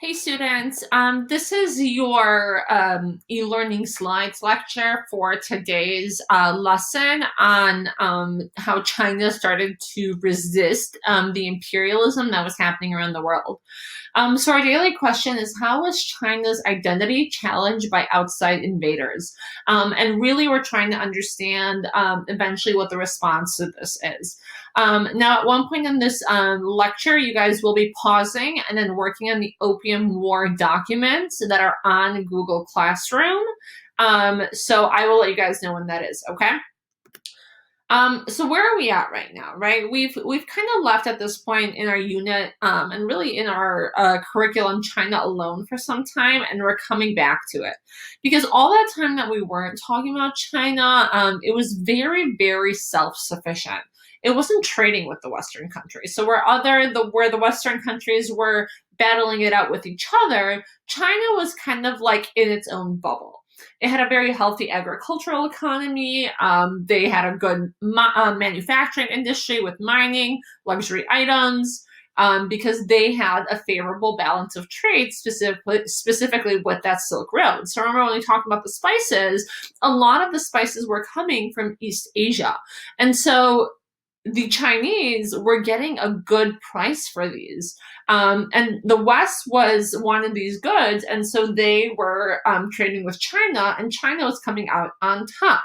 Hey students, this is your e-learning slides lecture for today's lesson on how China started to resist the imperialism that was happening around the world. So our daily question is, how was China's identity challenged by outside invaders? And really we're trying to understand eventually what the response to this is. Now, at one point in this lecture, you guys will be pausing and then working on the Opium War documents that are on Google Classroom. So I will let you guys know when that is, okay? So where are we at right now, right? We've kind of left at this point in our unit and really in our curriculum China alone for some time, and we're coming back to it because all that time that we weren't talking about China, it was very, very self-sufficient. It wasn't trading with the Western countries. So where the Western countries were battling it out with each other, China was kind of like in its own bubble. It had a very healthy agricultural economy. They had a good manufacturing industry with mining, luxury items, because they had a favorable balance of trade, specifically with that Silk Road. So remember when we talked about the spices, a lot of the spices were coming from East Asia. And so the Chinese were getting a good price for these. And the West wanted these goods, and so they were trading with China, and China was coming out on top.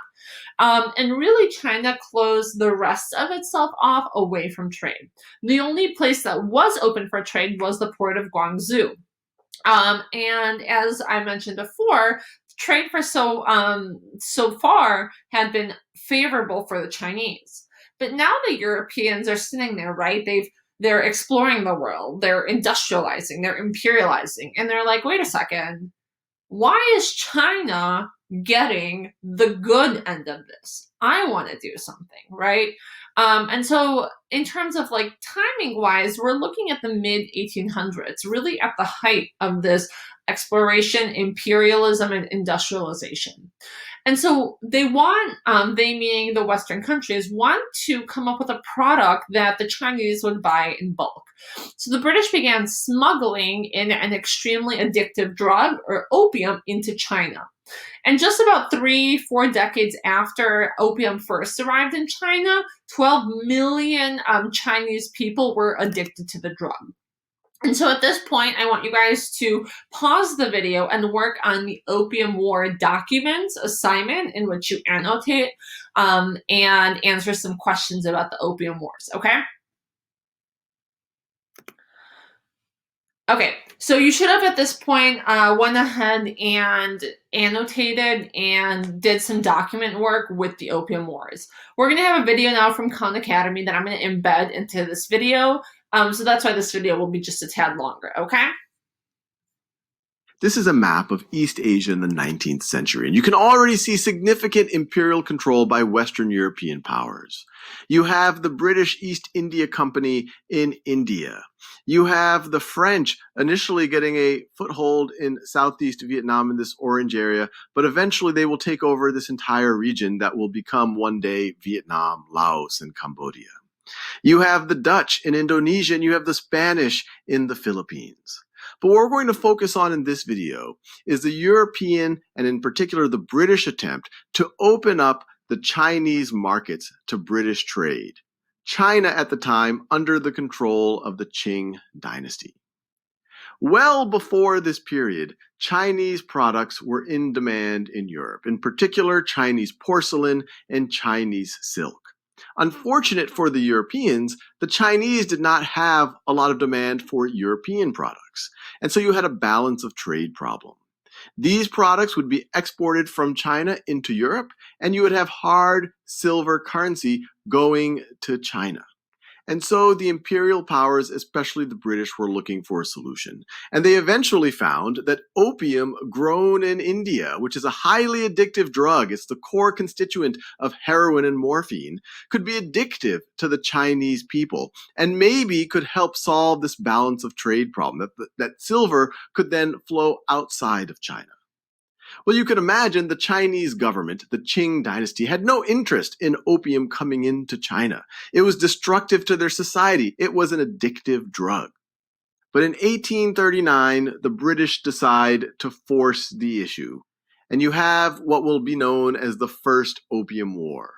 And really, China closed the rest of itself off away from trade. The only place that was open for trade was the port of Guangzhou. And as I mentioned before, trade for so far had been favorable for the Chinese. But now the Europeans are sitting there, right? They're exploring the world, they're industrializing, they're imperializing, and they're like, wait a second, why is China getting the good end of this? I want to do something, right? And so, in terms of like timing wise, we're looking at the mid 1800s, really at the height of this exploration, imperialism, and industrialization. And so they meaning the Western countries, want to come up with a product that the Chinese would buy in bulk. So the British began smuggling in an extremely addictive drug, or opium, into China. And just about 4 decades after opium first arrived in China, 12 million Chinese people were addicted to the drug. And so at this point, I want you guys to pause the video and work on the Opium War documents assignment in which you annotate and answer some questions about the Opium Wars, okay? Okay, so you should have at this point went ahead and annotated and did some document work with the Opium Wars. We're going to have a video now from Khan Academy that I'm going to embed into this video. So that's why this video will be just a tad longer, okay? This is a map of East Asia in the 19th century, and you can already see significant imperial control by Western European powers. You have the British East India Company in India. You have the French initially getting a foothold in Southeast Vietnam in this orange area, but eventually they will take over this entire region that will become one day Vietnam, Laos, and Cambodia. You have the Dutch in Indonesia, and you have the Spanish in the Philippines. But what we're going to focus on in this video is the European, and in particular the British attempt to open up the Chinese markets to British trade. China at the time under the control of the Qing dynasty. Well before this period, Chinese products were in demand in Europe, in particular Chinese porcelain and Chinese silk. Unfortunate for the Europeans, the Chinese did not have a lot of demand for European products, and so you had a balance of trade problem. These products would be exported from China into Europe, and you would have hard silver currency going to China. And so the imperial powers, especially the British, were looking for a solution. And they eventually found that opium grown in India, which is a highly addictive drug, it's the core constituent of heroin and morphine, could be addictive to the Chinese people and maybe could help solve this balance of trade problem, that silver could then flow outside of China. Well, you can imagine the Chinese government, the Qing dynasty, had no interest in opium coming into China. It was destructive to their society. It was an addictive drug. But in 1839, the British decide to force the issue, and you have what will be known as the First Opium War.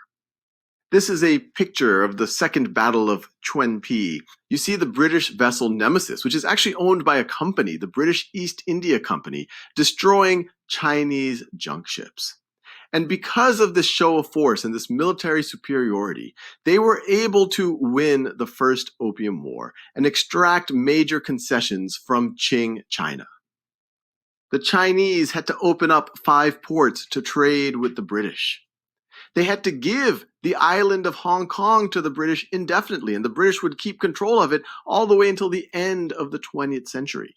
This is a picture of the Second Battle of Chuen Pi. You see the British vessel Nemesis, which is actually owned by a company, the British East India Company, destroying Chinese junk ships. And because of this show of force and this military superiority, they were able to win the First Opium War and extract major concessions from Qing China. The Chinese had to open up 5 ports to trade with the British. They had to give the island of Hong Kong to the British indefinitely, and the British would keep control of it all the way until the end of the 20th century.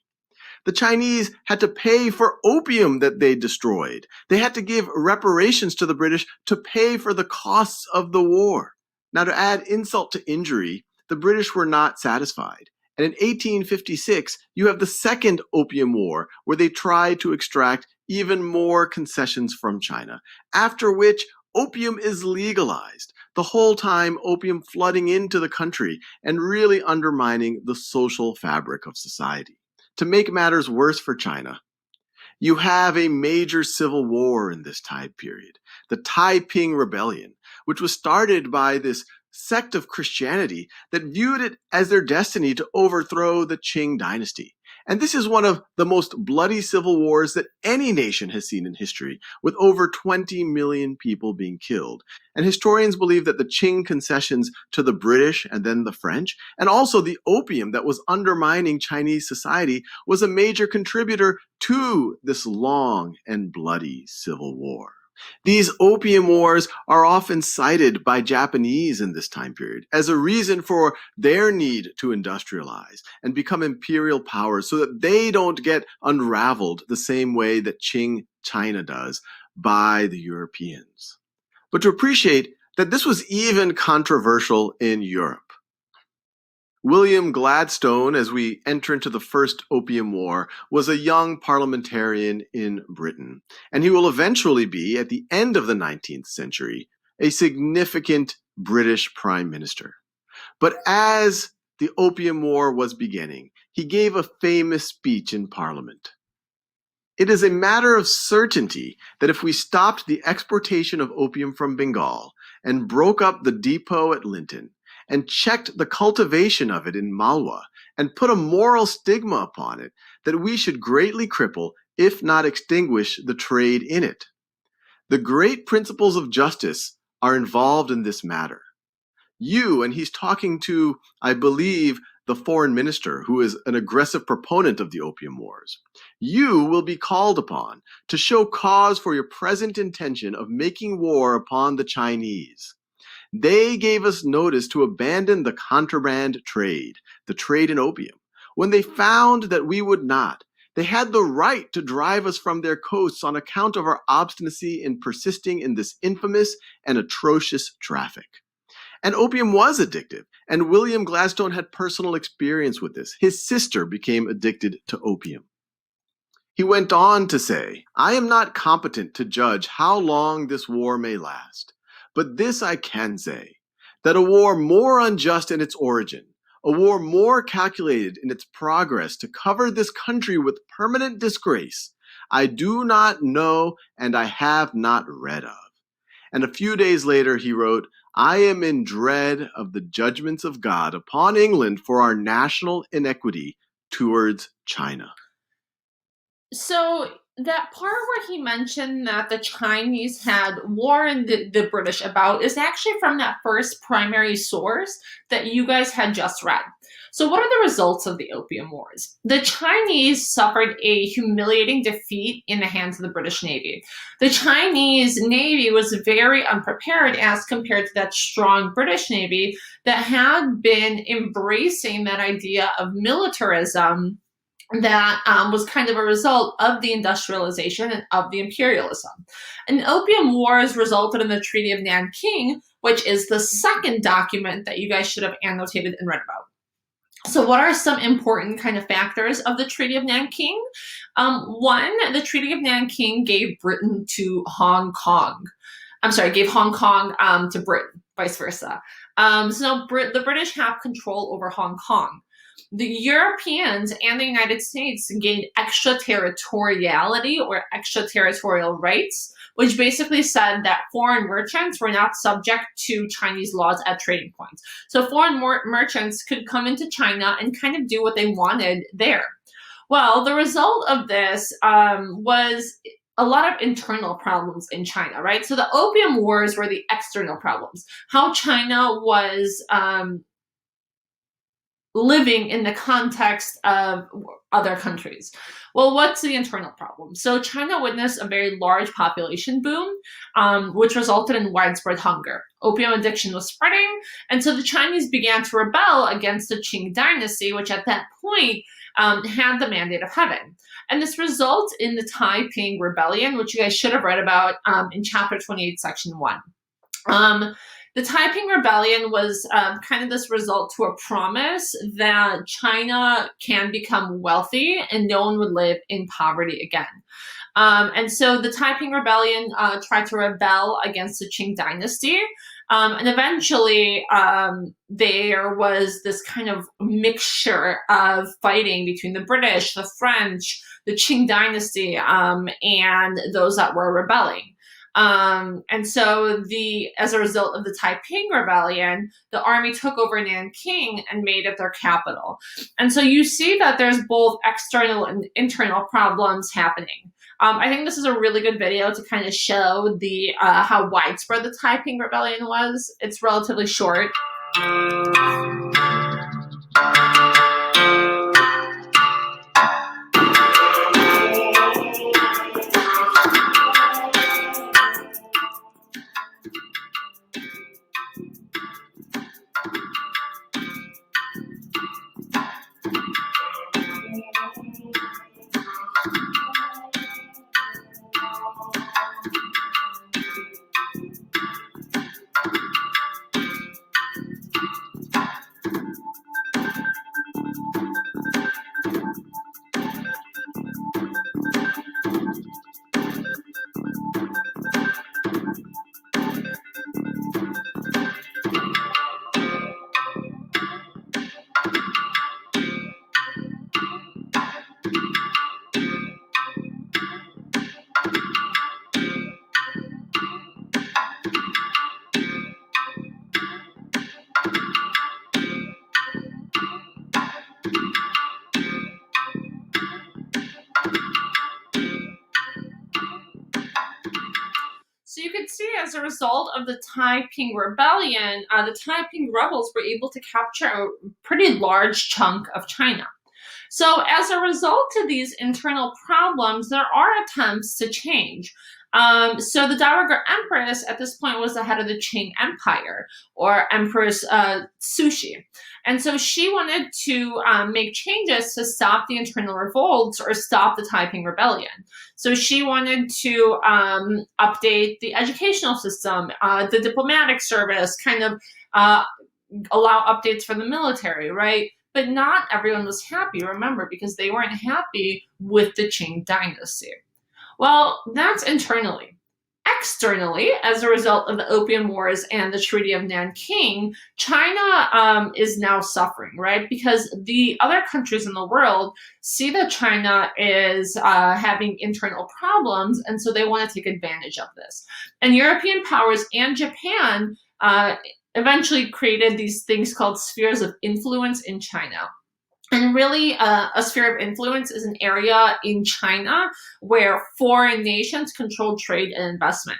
The Chinese had to pay for opium that they destroyed. They had to give reparations to the British to pay for the costs of the war. Now, to add insult to injury, the British were not satisfied. And in 1856, you have the Second Opium War, where they tried to extract even more concessions from China, after which opium is legalized, the whole time opium flooding into the country and really undermining the social fabric of society. To make matters worse for China, you have a major civil war in this time period, the Taiping Rebellion, which was started by this sect of Christianity that viewed it as their destiny to overthrow the Qing dynasty. And this is one of the most bloody civil wars that any nation has seen in history, with over 20 million people being killed. And historians believe that the Qing concessions to the British and then the French, and also the opium that was undermining Chinese society, was a major contributor to this long and bloody civil war. These opium wars are often cited by Japanese in this time period as a reason for their need to industrialize and become imperial powers so that they don't get unraveled the same way that Qing China does by the Europeans. But to appreciate that this was even controversial in Europe. William Gladstone, as we enter into the First Opium War, was a young parliamentarian in Britain, and he will eventually be, at the end of the 19th century, a significant British prime minister. But as the Opium War was beginning, he gave a famous speech in Parliament. It is a matter of certainty that if we stopped the exportation of opium from Bengal and broke up the depot at Linton, and checked the cultivation of it in Malwa, and put a moral stigma upon it, that we should greatly cripple, if not extinguish, the trade in it. The great principles of justice are involved in this matter. You, and he's talking to, I believe, the foreign minister, who is an aggressive proponent of the opium wars, you will be called upon to show cause for your present intention of making war upon the Chinese. They gave us notice to abandon the contraband trade, the trade in opium. When they found that we would not, they had the right to drive us from their coasts on account of our obstinacy in persisting in this infamous and atrocious traffic. And opium was addictive, and William Gladstone had personal experience with this. His sister became addicted to opium. He went on to say, "I am not competent to judge how long this war may last. But this I can say, that a war more unjust in its origin, a war more calculated in its progress to cover this country with permanent disgrace, I do not know and I have not read of." And a few days later he wrote, "I am in dread of the judgments of God upon England for our national inequity towards China." So that part where he mentioned that the Chinese had warned the British about is actually from that first primary source that you guys had just read. So what are the results of the Opium Wars? The Chinese suffered a humiliating defeat in the hands of the British Navy. The Chinese Navy was very unprepared as compared to that strong British Navy that had been embracing that idea of militarism that was kind of a result of the industrialization and of the imperialism. And Opium Wars resulted in the Treaty of Nanking, which is the second document that you guys should have annotated and read about. So what are some important kind of factors of the Treaty of Nanking? One, the Treaty of Nanking gave Britain to Hong Kong. Gave Hong Kong to Britain, vice versa. So the British have control over Hong Kong. The Europeans and the United States gained extraterritoriality or extraterritorial rights, which basically said that foreign merchants were not subject to Chinese laws at trading points. So foreign merchants could come into China and kind of do what they wanted there. Well, the result of this was a lot of internal problems in China, right? So the Opium Wars were the external problems. How China was living in the context of other countries. Well, what's the internal problem? So China witnessed a very large population boom, which resulted in widespread hunger. Opium addiction was spreading, and so the Chinese began to rebel against the Qing dynasty, which at that point had the mandate of heaven. And this results in the Taiping Rebellion, which you guys should have read about in chapter 28, section 1. The Taiping Rebellion was kind of this result to a promise that China can become wealthy and no one would live in poverty again. And so the Taiping Rebellion tried to rebel against the Qing dynasty. And eventually, there was this kind of mixture of fighting between the British, the French, the Qing dynasty, and those that were rebelling. And so as a result of the Taiping Rebellion, the army took over Nanking and made it their capital. And so you see that there's both external and internal problems happening. I think this is a really good video to kind of show how widespread the Taiping Rebellion was. It's relatively short. So you can see as a result of the Taiping Rebellion, the Taiping rebels were able to capture a pretty large chunk of China. So as a result of these internal problems, there are attempts to change. So the Dowager Empress at this point was the head of the Qing Empire, or Empress Cixi. And so she wanted to make changes to stop the internal revolts or stop the Taiping Rebellion. So she wanted to update the educational system, the diplomatic service, kind of allow updates for the military, right? But not everyone was happy, remember, because they weren't happy with the Qing dynasty. Well, that's internally. Externally, as a result of the Opium Wars and the Treaty of Nanking, China is now suffering, right? Because the other countries in the world see that China is having internal problems, and so they want to take advantage of this. And European powers and Japan eventually created these things called spheres of influence in China. And really, a sphere of influence is an area in China where foreign nations control trade and investment.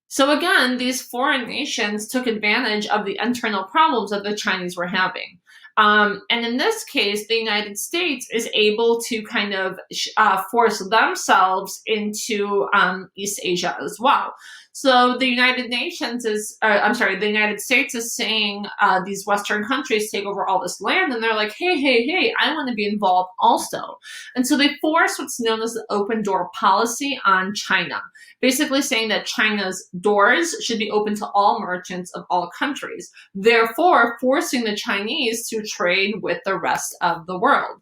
So again, these foreign nations took advantage of the internal problems that the Chinese were having. And in this case, the United States is able to kind of force themselves into East Asia as well. So the United States is saying these Western countries take over all this land, and they're like, hey, I want to be involved also. And so they force what's known as the open door policy on China, basically saying that China's doors should be open to all merchants of all countries, therefore forcing the Chinese to trade with the rest of the world.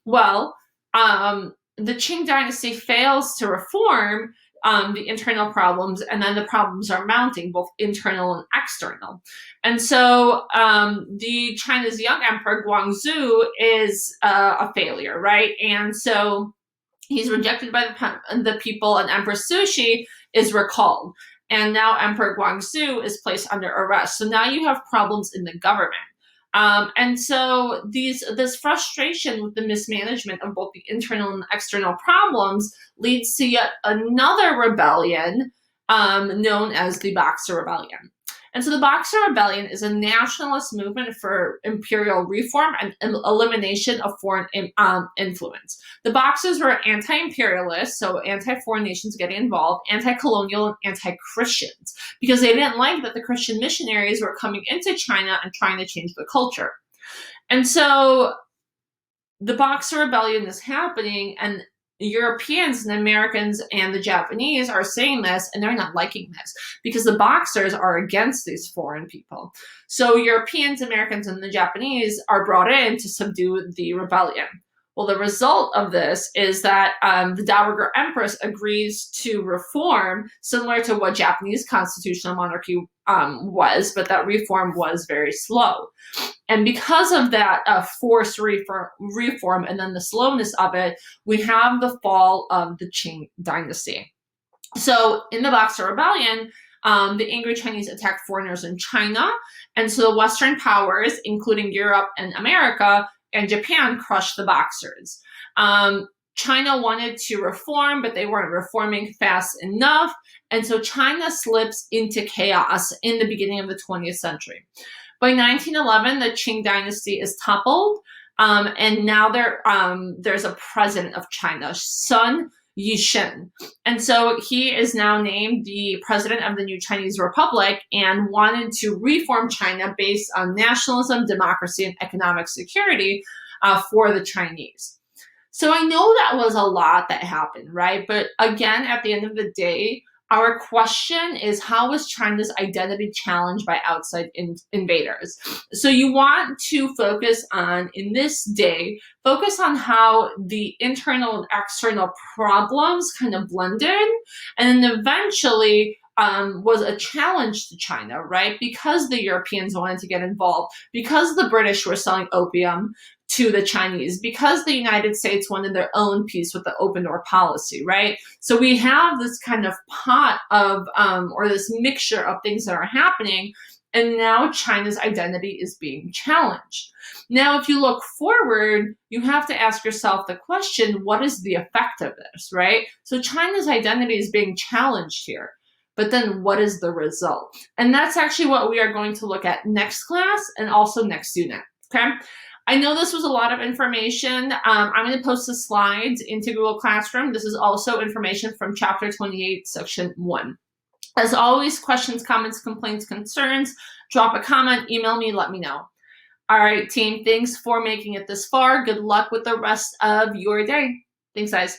Well, the Qing dynasty fails to reform the internal problems, and then the problems are mounting, both internal and external. And so the China's young emperor Guangxu is a failure, right? And so he's rejected by the people, and Empress Cixi is recalled. And now Emperor Guangxu is placed under arrest. So now you have problems in the government. And so this frustration with the mismanagement of both the internal and external problems leads to yet another rebellion known as the Boxer Rebellion. And so the Boxer Rebellion is a nationalist movement for imperial reform and elimination of foreign influence. The Boxers were anti-imperialist, so anti-foreign nations getting involved, anti-colonial, and anti-Christians, because they didn't like that the Christian missionaries were coming into China and trying to change the culture. And so the Boxer Rebellion is happening, and Europeans and Americans and the Japanese are saying this, and they're not liking this because the Boxers are against these foreign people. So Europeans, Americans, and the Japanese are brought in to subdue the rebellion. Well, the result of this is that the Dowager Empress agrees to reform, similar to what Japanese constitutional monarchy was, but that reform was very slow. And because of that forced reform and then the slowness of it, we have the fall of the Qing dynasty. So in the Boxer Rebellion, the angry Chinese attacked foreigners in China, and so the Western powers, including Europe and America and Japan, crushed the Boxers. China wanted to reform, but they weren't reforming fast enough, and so China slips into chaos in the beginning of the 20th century. By 1911, the Qing dynasty is toppled, and now there's a president of China, Sun Yat-sen. And so he is now named the president of the new Chinese Republic and wanted to reform China based on nationalism, democracy, and economic security for the Chinese. So I know that was a lot that happened, right? But again, at the end of the day, our question is, how is China's identity challenged by outside invaders? So you want to focus on, in this day, focus on how the internal and external problems kind of blended, and then eventually was a challenge to China, right? Because the Europeans wanted to get involved, because the British were selling opium to the Chinese, because the United States wanted their own piece with the open door policy, right? So we have this kind of pot of, or this mixture of things that are happening, and now China's identity is being challenged. Now, if you look forward, you have to ask yourself the question, what is the effect of this, right? So China's identity is being challenged here. But then what is the result? And that's actually what we are going to look at next class and also next unit, okay? I know this was a lot of information. I'm going to post the slides into Google Classroom. This is also information from Chapter 28, Section 1. As always, questions, comments, complaints, concerns, drop a comment, email me, let me know. All right, team, thanks for making it this far. Good luck with the rest of your day. Thanks, guys.